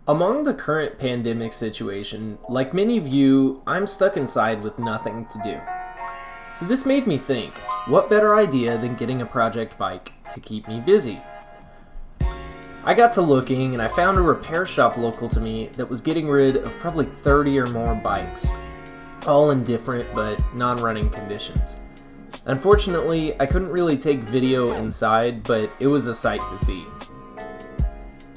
Among the current pandemic situation, like many of you, I'm stuck inside with nothing to do. So this made me think, what better idea than getting a project bike to keep me busy? I got to looking and I found a repair shop local to me that was getting rid of probably 30 or more bikes, all in different but non-running conditions. Unfortunately, I couldn't really take video inside, but it was a sight to see.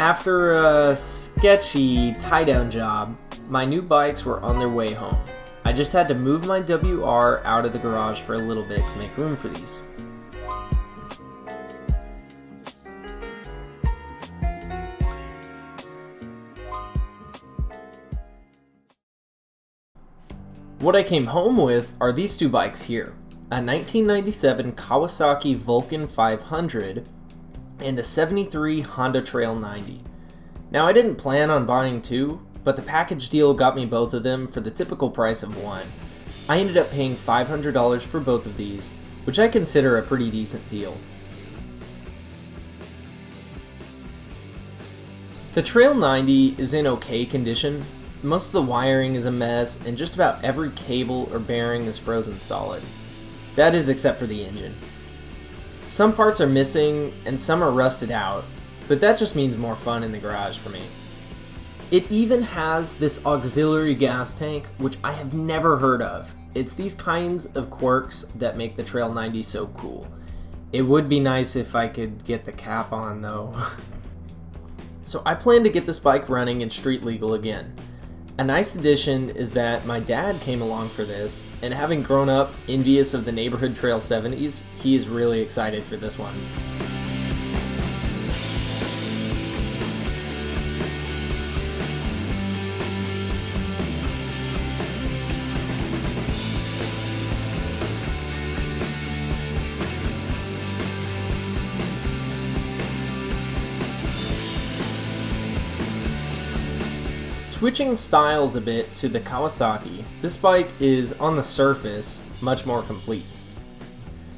After a sketchy tie-down job, my new bikes were on their way home. I just had to move my WR out of the garage for a little bit to make room for these. What I came home with are these two bikes here, a 1997 Kawasaki Vulcan 500 and a 73 Honda Trail 90. Now I didn't plan on buying two, but the package deal got me both of them for the typical price of one. I ended up paying $500 for both of these, which I consider a pretty decent deal. The Trail 90 is in okay condition. Most of the wiring is a mess, and just about every cable or bearing is frozen solid. That is except for the engine. Some parts are missing, and some are rusted out, but that just means more fun in the garage for me. It even has this auxiliary gas tank, which I have never heard of. It's these kinds of quirks that make the Trail 90 so cool. It would be nice if I could get the cap on though. So I plan to get this bike running and street legal again. A nice addition is that my dad came along for this, and having grown up envious of the neighborhood Trail 70s, he is really excited for this one. Switching styles a bit to the Kawasaki, this bike is, on the surface, much more complete.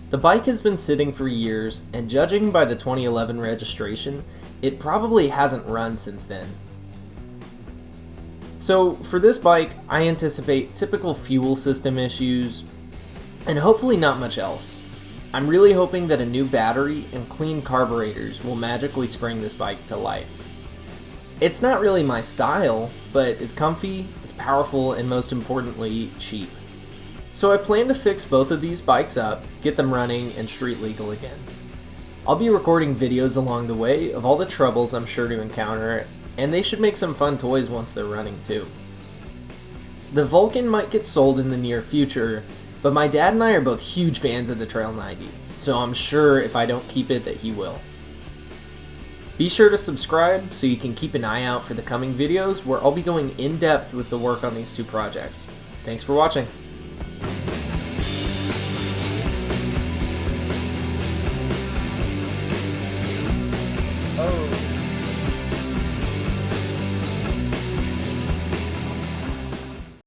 The bike has been sitting for years, and judging by the 2011 registration, it probably hasn't run since then. So for this bike, I anticipate typical fuel system issues, and hopefully not much else. I'm really hoping that a new battery and clean carburetors will magically spring this bike to life. It's not really my style, but it's comfy, it's powerful, and most importantly, cheap. So I plan to fix both of these bikes up, get them running, and street legal again. I'll be recording videos along the way of all the troubles I'm sure to encounter, and they should make some fun toys once they're running too. The Vulcan might get sold in the near future, but my dad and I are both huge fans of the Trail 90, so I'm sure if I don't keep it that he will. Be sure to subscribe so you can keep an eye out for the coming videos where I'll be going in depth with the work on these two projects. Thanks for watching.